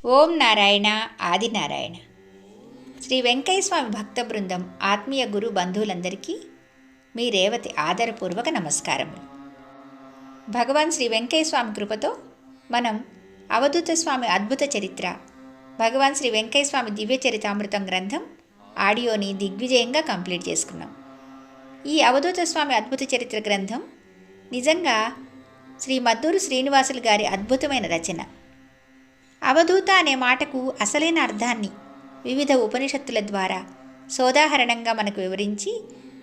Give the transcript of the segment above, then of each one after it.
ఓం నారాయణ ఆదినారాయణ. శ్రీ వెంకయ్య స్వామి భక్త బృందం ఆత్మీయ గురు బంధువులందరికీ మీ రేవతి ఆదరపూర్వక నమస్కారములు. భగవాన్ శ్రీ వెంకయ్య స్వామి కృపతో మనం అవధూత స్వామి అద్భుత చరిత్ర, భగవాన్ శ్రీ వెంకయ్య స్వామి దివ్య చరితామృతం గ్రంథం ఆడియోని దిగ్విజయంగా కంప్లీట్ చేసుకున్నాం. ఈ అవధూత స్వామి అద్భుత చరిత్ర గ్రంథం నిజంగా శ్రీ మద్దూరు శ్రీనివాసులు గారి అద్భుతమైన రచన. అవధూత అనే మాటకు అసలైన అర్థాన్ని వివిధ ఉపనిషత్తుల ద్వారా సోదాహరణంగా మనకు వివరించి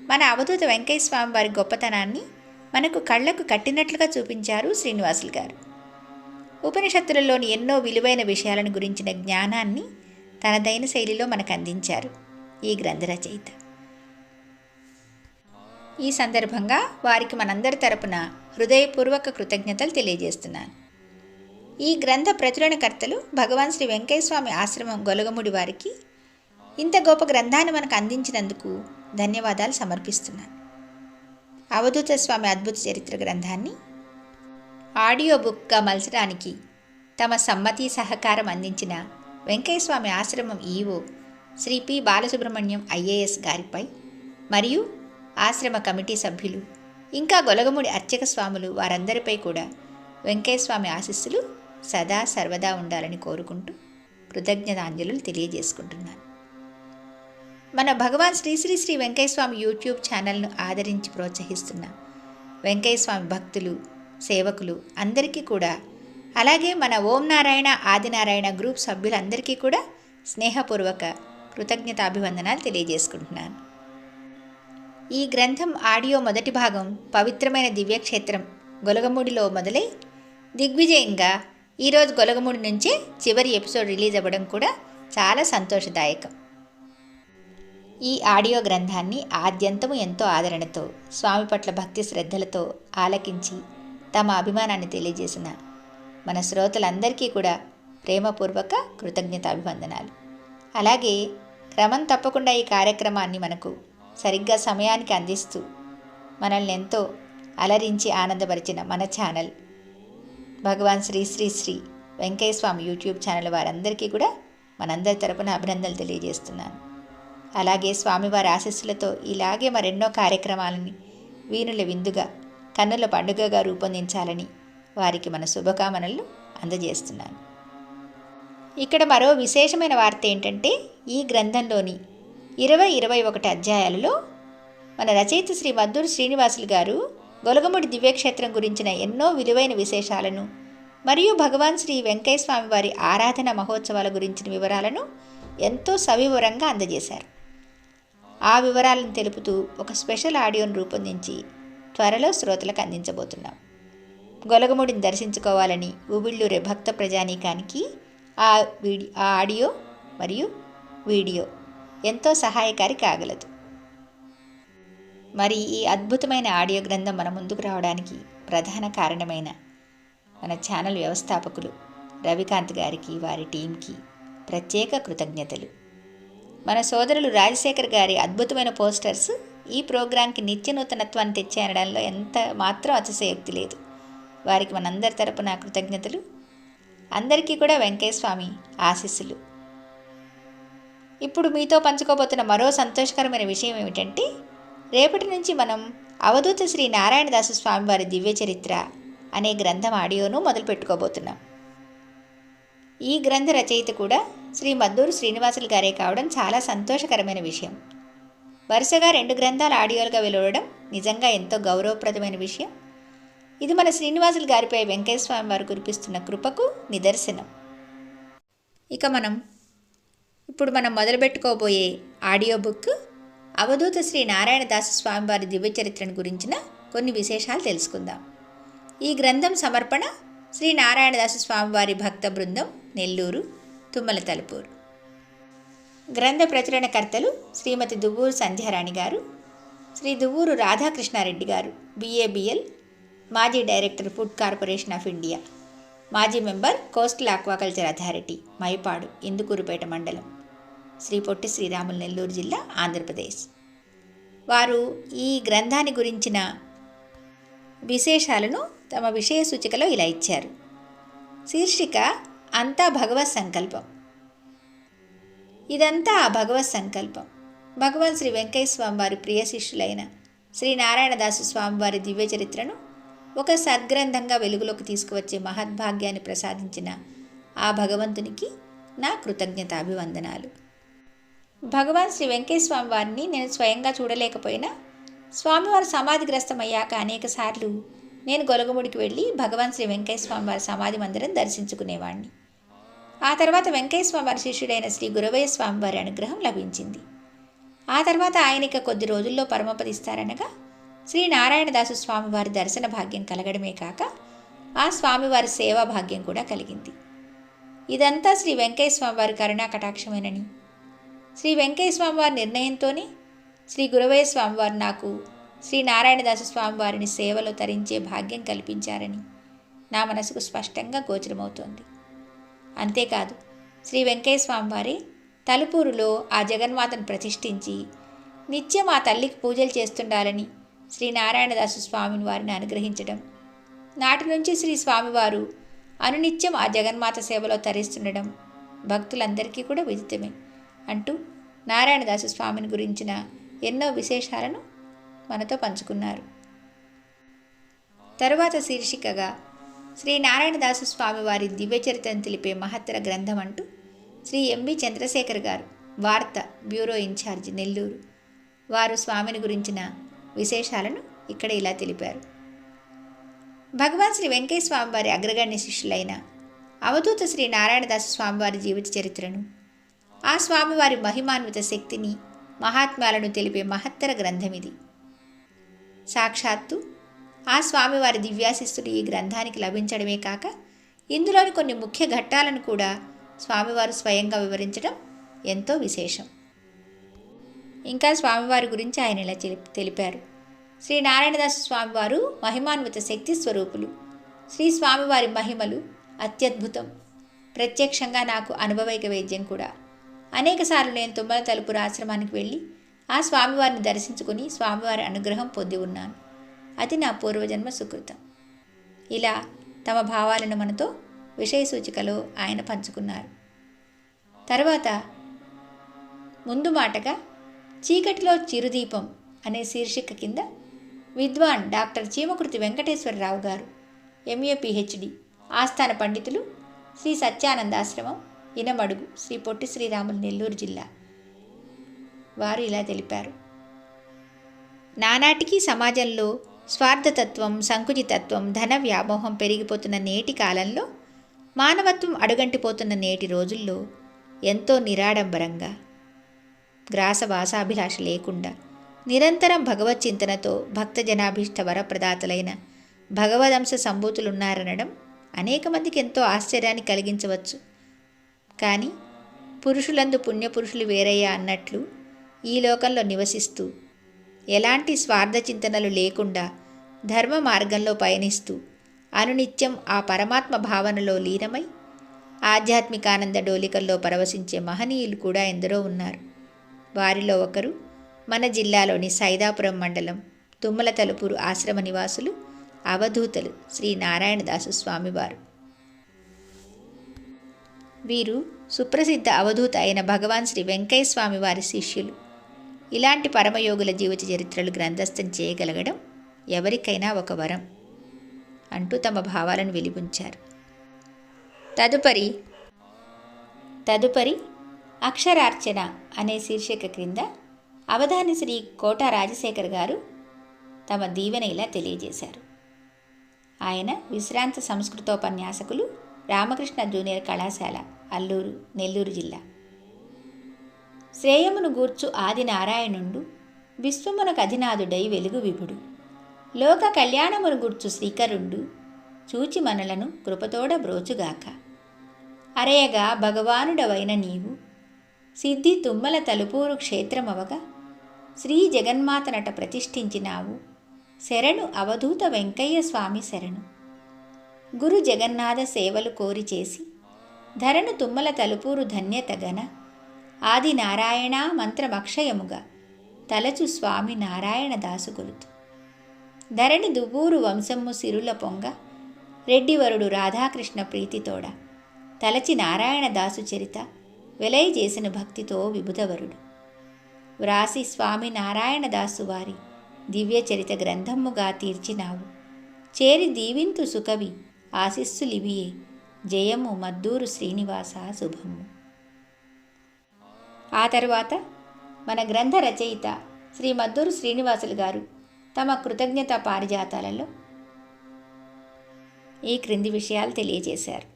మన అవధూత వెంకయ్య స్వామి వారి గొప్పతనాన్ని మనకు కళ్లకు కట్టినట్లుగా చూపించారు శ్రీనివాసులు గారు. ఉపనిషత్తులలోని ఎన్నో విలువైన విషయాలను గురించిన జ్ఞానాన్ని తనదైన శైలిలో మనకు అందించారు ఈ గ్రంథ రచయిత. ఈ సందర్భంగా వారికి మనందరి తరపున హృదయపూర్వక కృతజ్ఞతలు తెలియజేస్తున్నాను. ఈ గ్రంథ ప్రచురణకర్తలు భగవాన్ శ్రీ వెంకయ్య స్వామి ఆశ్రమం గొలగముడి వారికి ఇంత గొప్ప గ్రంథాన్ని మనకు అందించినందుకు ధన్యవాదాలు సమర్పిస్తున్నాను. అవధూత స్వామి అద్భుత చరిత్ర గ్రంథాన్ని ఆడియో బుక్గా మలచడానికి తమ సమ్మతి సహకారం అందించిన Venkaiah Swamy Ashram EO Shri P Balasubrahmanyam IAS గారిపై మరియు ఆశ్రమ కమిటీ సభ్యులు ఇంకా గొలగముడి అర్చక స్వాములు వారందరిపై కూడా వెంకయ్య స్వామి ఆశీస్సులు సదా సర్వదా ఉండాలని కోరుకుంటూ కృతజ్ఞతాంజలులు తెలియజేసుకుంటున్నాను. మన భగవాన్ శ్రీ శ్రీ శ్రీ వెంకయ్య స్వామి యూట్యూబ్ ఛానల్ను ఆదరించి ప్రోత్సహిస్తున్న వెంకయ్య స్వామి భక్తులు, సేవకులు అందరికీ కూడా, అలాగే మన ఓం నారాయణ ఆదినారాయణ గ్రూప్ సభ్యులందరికీ కూడా స్నేహపూర్వక కృతజ్ఞతాభివందనాలు తెలియజేసుకుంటున్నాను. ఈ గ్రంథం ఆడియో మొదటి భాగం పవిత్రమైన దివ్యక్షేత్రం గొలగముడిలో మొదలై దిగ్విజయంగా ఈరోజు గొలగముడి నుంచే చివరి ఎపిసోడ్ రిలీజ్ అవ్వడం కూడా చాలా సంతోషదాయకం. ఈ ఆడియో గ్రంథాన్ని ఆద్యంతము ఎంతో ఆదరణతో, స్వామి పట్ల భక్తి శ్రద్ధలతో ఆలకించి తమ అభిమానాన్ని తెలియజేసిన మన శ్రోతలందరికీ కూడా ప్రేమపూర్వక కృతజ్ఞతాభివందనాలు. అలాగే క్రమం తప్పకుండా ఈ కార్యక్రమాన్ని మనకు సరిగ్గా సమయానికి అందిస్తూ మనల్ని ఎంతో అలరించి ఆనందపరిచిన మన ఛానల్ భగవాన్ శ్రీ శ్రీ శ్రీ వెంకయ్య స్వామి యూట్యూబ్ ఛానల్ వారందరికీ కూడా మనందరి తరపున అభినందనలు తెలియజేస్తున్నాను. అలాగే స్వామివారి ఆశీస్సులతో ఇలాగే మరెన్నో కార్యక్రమాలని వీణుల విందుగా, కన్నుల పండుగగా రూపొందించాలని వారికి మన శుభకామనలు అందజేస్తున్నాను. ఇక్కడ మరో విశేషమైన వార్త ఏంటంటే, ఈ గ్రంథంలోని 20-21 అధ్యాయాలలో మన రచయిత శ్రీ మద్దూరు శ్రీనివాసులు గారు గొలగముడి దివ్యక్షేత్రం గురించిన ఎన్నో విలువైన విశేషాలను మరియు భగవాన్ శ్రీ వెంకయ్య స్వామి వారి ఆరాధన మహోత్సవాల గురించిన వివరాలను ఎంతో సవివరంగా అందజేశారు. ఆ వివరాలను తెలుపుతూ ఒక స్పెషల్ ఆడియోను రూపొందించి త్వరలో శ్రోతలకు అందించబోతున్నాం. గొలగముడిని దర్శించుకోవాలని ఉబిళ్ళూరే భక్త ప్రజానీకానికి ఆ ఆడియో మరియు వీడియో ఎంతో సహాయకారి కాగలదు. మరి ఈ అద్భుతమైన ఆడియో గ్రంథం మన ముందుకు రావడానికి ప్రధాన కారణమైన మన ఛానల్ వ్యవస్థాపకులు రవికాంత్ గారికి, వారి టీంకి ప్రత్యేక కృతజ్ఞతలు. మన సోదరులు రాజశేఖర్ గారి అద్భుతమైన పోస్టర్స్ ఈ ప్రోగ్రాంకి నిత్య నూతనత్వాన్ని తెచ్చేయడంలో ఎంత మాత్రం అతిశయోక్తి లేదు. వారికి మనందరి తరపున కృతజ్ఞతలు. అందరికీ కూడా వెంకయ్య స్వామి ఆశీస్సులు. ఇప్పుడు మీతో పంచుకోబోతున్న మరో సంతోషకరమైన విషయం ఏమిటంటే, రేపటి నుంచి మనం అవధూత శ్రీ నారాయణదాసు స్వామివారి దివ్య చరిత్ర అనే గ్రంథం ఆడియోను మొదలుపెట్టుకోబోతున్నాం. ఈ గ్రంథ రచయిత కూడా శ్రీ మద్దూరు శ్రీనివాసులు గారే కావడం చాలా సంతోషకరమైన విషయం. వరుసగా 2 గ్రంథాల ఆడియోలుగా వెలువడడం నిజంగా ఎంతో గౌరవప్రదమైన విషయం. ఇది మన శ్రీనివాసులు గారిపై వెంకయ్య స్వామి వారు కురిపిస్తున్న కృపకు నిదర్శనం. ఇక ఇప్పుడు మనం మొదలుపెట్టుకోబోయే ఆడియో బుక్ అవధూత శ్రీ నారాయణదాసు స్వామివారి దివ్య చరిత్రను గురించిన కొన్ని విశేషాలు తెలుసుకుందాం. ఈ గ్రంథం సమర్పణ శ్రీ నారాయణదాసు స్వామివారి భక్త బృందం, నెల్లూరు, తుమ్మల తలుపూరు. గ్రంథ ప్రచురణకర్తలు శ్రీమతి దువ్వూరు సంధ్యారాణి గారు, శ్రీ దువ్వూరు రాధాకృష్ణారెడ్డి గారు, BABL, మాజీ director food corporation of India, మాజీ member coastal aquaculture authority, Mypadu, Indukurupeta మండలం, శ్రీ పొట్టి శ్రీరాములు, నెల్లూరు జిల్లా, ఆంధ్రప్రదేశ్. వారు ఈ గ్రంథాన్ని గురించిన విశేషాలను తమ విషయ సూచికలో ఇలా ఇచ్చారు. శీర్షిక అంతా భగవత్ సంకల్పం. ఇదంతా ఆ భగవత్ సంకల్పం. భగవాన్ శ్రీ వెంకయ్య స్వామివారి ప్రియ శిష్యులైన శ్రీ నారాయణదాసు స్వామివారి దివ్య చరిత్రను ఒక సద్గ్రంథంగా వెలుగులోకి తీసుకువచ్చే మహద్భాగ్యాన్ని ప్రసాదించిన ఆ భగవంతునికి నా కృతజ్ఞతాభివందనాలు. భగవాన్ శ్రీ వెంకయ్య స్వామివారిని నేను స్వయంగా చూడలేకపోయినా స్వామివారు సమాధిగ్రస్తమయ్యాక అనేకసార్లు నేను గొలగముడికి వెళ్ళి భగవాన్ శ్రీ వెంకయ్య స్వామివారి సమాధి మందిరం దర్శించుకునేవాడిని. ఆ తర్వాత వెంకయ్య స్వామివారి శిష్యుడైన శ్రీ గురవయ్య స్వామివారి అనుగ్రహం లభించింది. ఆ తర్వాత ఆయనక కొద్ది రోజుల్లో పరమపదిస్తారనగా శ్రీ నారాయణదాసు స్వామివారి దర్శన భాగ్యం కలగడమే కాక ఆ స్వామివారి సేవా భాగ్యం కూడా కలిగింది. ఇదంతా శ్రీ వెంకయ్య స్వామివారి కరుణా కటాక్షమేనని, శ్రీ వెంకయ్య స్వామివారి నిర్ణయంతోనే శ్రీ గురవయ్య స్వామివారు నాకు శ్రీ నారాయణదాసు స్వామివారిని సేవలో తరించే భాగ్యం కల్పించారని నా మనసుకు స్పష్టంగా గోచరమవుతోంది. అంతేకాదు, శ్రీ వెంకయ్య స్వామివారి తలుపూరులో ఆ జగన్మాతను ప్రతిష్ఠించి నిత్యం ఆ తల్లికి పూజలు చేస్తుండాలని శ్రీ నారాయణదాసు స్వామిని వారిని అనుగ్రహించడం, నాటి నుంచి శ్రీ స్వామివారు అనునిత్యం ఆ జగన్మాత సేవలో తరిస్తుండడం భక్తులందరికీ కూడా విదితమే అంటూ నారాయణదాసు స్వామిని గురించిన ఎన్నో విశేషాలను మనతో పంచుకున్నారు. తరువాత శీర్షికగా శ్రీ నారాయణదాసు స్వామివారి దివ్యచరిత్రను తెలిపే మహత్తర గ్రంథం అంటూ శ్రీ ఎంబి చంద్రశేఖర్ గారు, వార్త బ్యూరో ఇన్ఛార్జి, నెల్లూరు, వారు స్వామిని గురించిన విశేషాలను ఇక్కడ ఇలా తెలిపారు. భగవాన్ శ్రీ వెంకయ్య స్వామివారి అగ్రగణ్య శిష్యులైన అవధూత శ్రీ నారాయణదాసు స్వామివారి జీవిత చరిత్రను, ఆ స్వామివారి మహిమాన్విత శక్తిని, మహాత్మ్యాలను తెలిపే మహత్తర గ్రంథం ఇది. సాక్షాత్తు ఆ స్వామివారి దివ్యాశిస్సులు ఈ గ్రంథానికి లభించడమే కాక ఇందులోని కొన్ని ముఖ్య ఘట్టాలను కూడా స్వామివారు స్వయంగా వివరించడం ఎంతో విశేషం. ఇంకా స్వామివారి గురించి ఆయన ఇలా తెలిపారు. శ్రీ నారాయణదాసు స్వామివారు మహిమాన్విత శక్తి స్వరూపులు. శ్రీ స్వామివారి మహిమలు అత్యద్భుతం. ప్రత్యక్షంగా నాకు అనుభవైక వేద్యం కూడా. అనేకసార్లు నేను తుమ్మల తలుపుర ఆశ్రమానికి వెళ్ళి ఆ స్వామివారిని దర్శించుకుని స్వామివారి అనుగ్రహం పొంది ఉన్నాను. అది నా పూర్వజన్మ సుకృతం. ఇలా తమ భావాలను మనతో విషయ సూచికలో ఆయన పంచుకున్నారు. తర్వాత ముందు మాటగా చీకటిలో చిరుదీపం అనే శీర్షిక కింద విద్వాన్ డాక్టర్ చీమకుర్తి వెంకటేశ్వరరావు గారు, ఎంఏ పిహెచ్డి, ఆస్థాన పండితులు, శ్రీ సత్యానందాశ్రమం, ఇనమడుగు, శ్రీ పొట్టి శ్రీరాములు, నెల్లూరు జిల్లా, వారు ఇలా తెలిపారు. నానాటికి సమాజంలో స్వార్థతత్వం, సంకుచితత్వం, ధన వ్యామోహం పెరిగిపోతున్న నేటి కాలంలో, మానవత్వం అడుగంటిపోతున్న నేటి రోజుల్లో ఎంతో నిరాడంబరంగా, గ్రాసవాసాభిలాష లేకుండా నిరంతరం భగవత్ చింతనతో భక్తజనాభీష్ట వరప్రదాతలైన భగవదంశ సంభూతులున్నారనడం అనేక మందికి ఎంతో ఆశ్చర్యాన్ని కలిగించవచ్చు. కానీ పురుషులందు పుణ్యపురుషులు వేరయ్యా అన్నట్లు ఈ లోకంలో నివసిస్తూ ఎలాంటి స్వార్థ చింతనలు లేకుండా ధర్మ మార్గంలో పయనిస్తూ అనునిత్యం ఆ పరమాత్మ భావనలో లీనమై ఆధ్యాత్మికానంద డోలికల్లో పరవశించే మహనీయులు కూడా ఎందరో ఉన్నారు. వారిలో ఒకరు మన జిల్లాలోని సైదాపురం మండలం తుమ్మల తలుపూరు ఆశ్రమ నివాసులు అవధూతలు శ్రీ నారాయణదాసు స్వామివారు. వీరు సుప్రసిద్ధ అవధూత అయిన భగవాన్ శ్రీ వెంకయ్య స్వామి వారి శిష్యులు. ఇలాంటి పరమయోగుల జీవిత చరిత్రలు గ్రంథస్థం చేయగలగడం ఎవరికైనా ఒక వరం అంటూ తమ భావాలను వెలిబుంచారు. తదుపరి అక్షరార్చన అనే శీర్షిక క్రింద అవధాని శ్రీ కోట రాజశేఖర్ గారు తమ దీవెన ఇలా తెలియజేశారు. ఆయన విశ్రాంత సంస్కృతోపన్యాసకులు, రామకృష్ణ జూనియర్ కళాశాల, అల్లూరు, నెల్లూరు జిల్లా. శ్రేయమును గూర్చు ఆది నారాయణుండు, విశ్వమునకు అధినాథుడై వెలుగు విభుడు, లోక కళ్యాణమును గూర్చు శ్రీకరుండు, చూచి మనలను కృపతోడ బ్రోచుగాక. అరయగా భగవానుడవైన నీవు, సిద్ధి తుమ్మల తలుపూరు క్షేత్రమవగా, శ్రీ జగన్మాతనట ప్రతిష్ఠించినావు, శరణు అవధూత వెంకయ్య స్వామి శరణు. గురు జగన్నాథ సేవలు కోరి చేసి, ధరను తుమ్మల తలుపూరు ధన్యతగన, ఆది నారాయణ మంత్రమక్షయముగా, తలచు స్వామి నారాయణ దాసు కొలుతు. ధరణి దువ్వూరు వంశమ్ము సిరుల పొంగ, రెడ్డివరుడు రాధాకృష్ణ ప్రీతితోడ, తలచి నారాయణదాసు చరిత వెలై చేసిన భక్తితో విభుధవరుడు వ్రాసి స్వామి నారాయణదాసు వారి దివ్య చరిత గ్రంథముగా తీర్చినావు. చేరి దీవింతు సుకవి ఆశిస్సులివియే, జయము మద్దూరు శ్రీనివాస శుభము. ఆ తరువాత మన గ్రంథ రచయిత శ్రీ మద్దూరు శ్రీనివాసులు గారు తమ కృతజ్ఞత పారిజాతాలలో ఈ క్రింది విషయాలు తెలియజేశారు.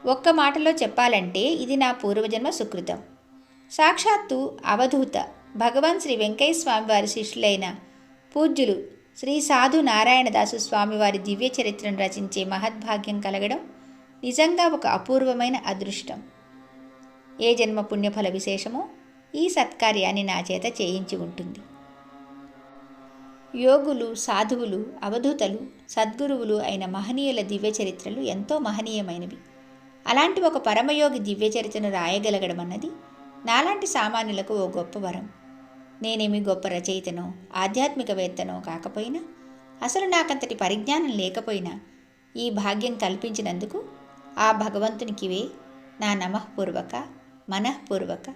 ఒక్క మాటలో చెప్పాలంటే ఇది నా పూర్వజన్మ సుకృతం. సాక్షాత్తు అవధూత భగవాన్ శ్రీ వెంకయ్య స్వామివారి శిష్యులైన పూజ్యులు శ్రీ సాధు నారాయణదాసు స్వామివారి దివ్య చరిత్రను రచించే మహద్భాగ్యం కలగడం నిజంగా ఒక అపూర్వమైన అదృష్టం. ఏ జన్మ పుణ్యఫల విశేషమో ఈ సత్కార్యాన్ని నా చేత చేయించి ఉంటుంది. యోగులు, సాధువులు, అవధూతలు, సద్గురువులు అయిన మహనీయుల దివ్య చరిత్రలు ఎంతో మహనీయమైనవి. అలాంటి ఒక పరమయోగి దివ్య చరిత్రను రాయగలగడం అన్నది నాలాంటి సామాన్యులకు ఓ గొప్ప వరం. నేనేమి గొప్ప రచయితనో ఆధ్యాత్మికవేత్తనో కాకపోయినా, అసలు నాకంతటి పరిజ్ఞానం లేకపోయినా ఈ భాగ్యం కల్పించినందుకు ఆ భగవంతునికివే నా నమఃపూర్వక మనఃపూర్వక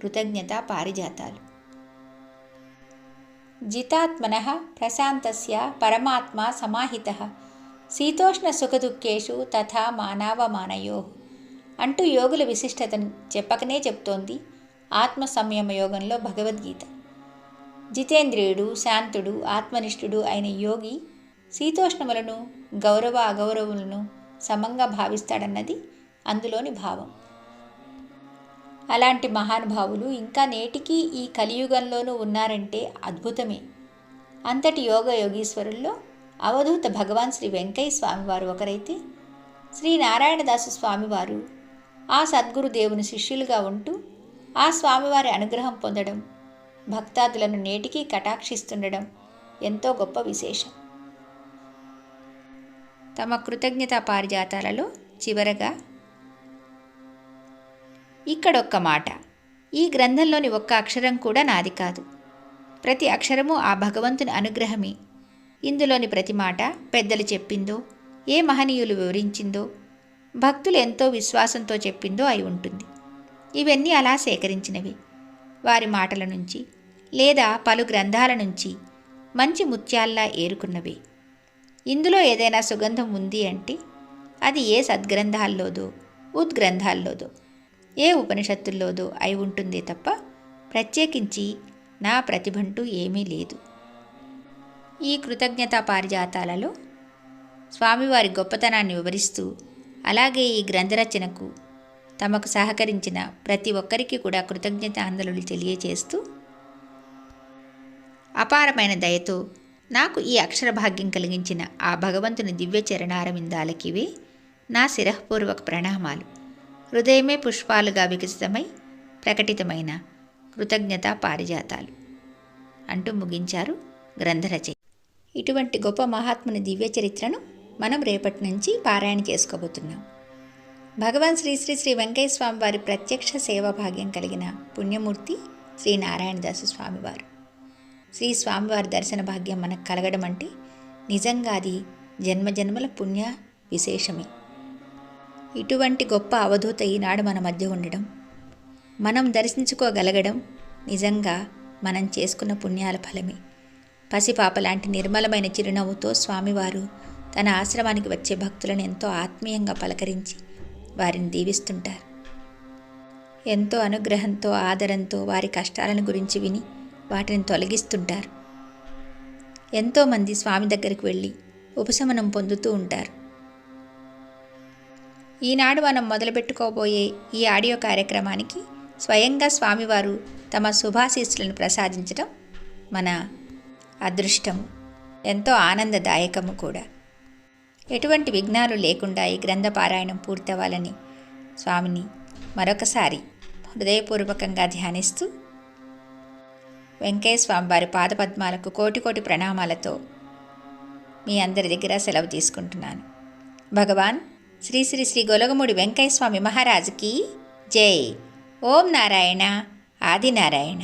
కృతజ్ఞతా పారిజాతాలు. జితాత్మనః ప్రశాంతస్య పరమాత్మా సమాహితః శీతోష్ణ సుఖదుఃఖేషు తథా మానవమానయోః అంటూ యోగుల విశిష్టతను చెప్పకనే చెప్తోంది ఆత్మ సంయమ యోగంలో భగవద్గీత. జితేంద్రియుడు, శాంతుడు, ఆత్మనిష్ఠుడు అయిన యోగి శీతోష్ణములను, గౌరవ అగౌరవములను సమంగా భావిస్తాడన్నది అందులోని భావం. అలాంటి మహానుభావులు ఇంకా నేటికీ ఈ కలియుగంలోనూ ఉన్నారంటే అద్భుతమే. అంతటి యోగ యోగీశ్వరుల్లో అవధూత భగవాన్ శ్రీ వెంకయ్య స్వామివారు ఒకరైతే, శ్రీ నారాయణదాసు స్వామివారు ఆ సద్గురుదేవుని శిష్యులుగా ఉంటూ ఆ స్వామివారి అనుగ్రహం పొందడం, భక్తాదులను నేటికీ కటాక్షిస్తుండడం ఎంతో గొప్ప విశేషం. తమ కృతజ్ఞతా పారిజాతాలలో చివరగా ఇక్కడొక్క మాట. ఈ గ్రంథంలోని ఒక్క అక్షరం కూడా నాది కాదు. ప్రతి అక్షరము ఆ భగవంతుని అనుగ్రహమే. ఇందులోని ప్రతి మాట పెద్దలు చెప్పిందో, ఏ మహనీయులు వివరించిందో, భక్తులు ఎంతో విశ్వాసంతో చెప్పిందో అయి ఉంటుంది. ఇవన్నీ అలా సేకరించినవి. వారి మాటల నుంచి లేదా పలు గ్రంథాల నుంచి మంచి ముత్యాల్లా ఏరుకున్నవే. ఇందులో ఏదైనా సుగంధం ఉంది అంటే అది ఏ సద్గ్రంథాల్లోదో, ఉద్గ్రంథాల్లోదో, ఏ ఉపనిషత్తుల్లోదో అయి ఉంటుందే తప్ప ప్రత్యేకించి నా ప్రతిభంటూ ఏమీ లేదు. ఈ కృతజ్ఞతా పారిజాతాలలో స్వామివారి గొప్పతనాన్ని వివరిస్తూ, అలాగే ఈ గ్రంథరచనకు తమకు సహకరించిన ప్రతి ఒక్కరికి కూడా కృతజ్ఞతాంజలులు తెలియజేస్తూ, అపారమైన దయతో నాకు ఈ అక్షర భాగ్యం కలిగించిన ఆ భగవంతుని దివ్య చరణారవిందాలకివే నా శిరఃపూర్వక ప్రణామాలు. హృదయమే పుష్పాలుగా వికసితమై ప్రకటితమైన కృతజ్ఞతా పారిజాతాలు అంటూ ముగించారు గ్రంథరచయిత. ఇటువంటి గొప్ప మహాత్ముని దివ్య చరిత్రను మనం రేపటి నుంచి పారాయణ చేసుకోబోతున్నాం. భగవాన్ శ్రీ శ్రీ శ్రీ వెంకయ్య స్వామి వారి ప్రత్యక్ష సేవా భాగ్యం కలిగిన పుణ్యమూర్తి శ్రీ నారాయణదాసు స్వామివారు. శ్రీ స్వామివారి దర్శన భాగ్యం మనకు కలగడం అంటే నిజంగా అది జన్మజన్మల పుణ్య విశేషమే. ఇటువంటి గొప్ప అవధూత ఈనాడు మన మధ్య ఉండడం, మనం దర్శించుకోగలగడం నిజంగా మనం చేసుకున్న పుణ్యాల ఫలమే. పసిపాప లాంటి నిర్మలమైన చిరునవ్వుతో స్వామివారు తన ఆశ్రమానికి వచ్చే భక్తులను ఎంతో ఆత్మీయంగా పలకరించి వారిని దీవిస్తుంటారు. ఎంతో అనుగ్రహంతో, ఆదరంతో వారి కష్టాలను గురించి విని వాటిని తొలగిస్తుంటారు. ఎంతోమంది స్వామి దగ్గరికి వెళ్ళి ఉపశమనం పొందుతూ ఉంటారు. ఈనాడు మనం మొదలుపెట్టుకోబోయే ఈ ఆడియో కార్యక్రమానికి స్వయంగా స్వామివారు తమ శుభాశీస్సులను ప్రసాదించడం మన అదృష్టము, ఎంతో ఆనందదాయకము కూడా. ఎటువంటి విఘ్నాలు లేకుండా ఈ గ్రంథ పారాయణం పూర్తవ్వాలని స్వామిని మరొకసారి హృదయపూర్వకంగా ధ్యానిస్తూ, వెంకయ్య స్వామి వారి పాదపద్మాలకు కోటి కోటి ప్రణామాలతో మీ అందరి దగ్గర సెలవు తీసుకుంటున్నాను. భగవాన్ శ్రీ శ్రీ శ్రీ గొలగముడి వెంకయ్య స్వామి మహారాజుకి జై. ఓం నారాయణ ఆదినారాయణ.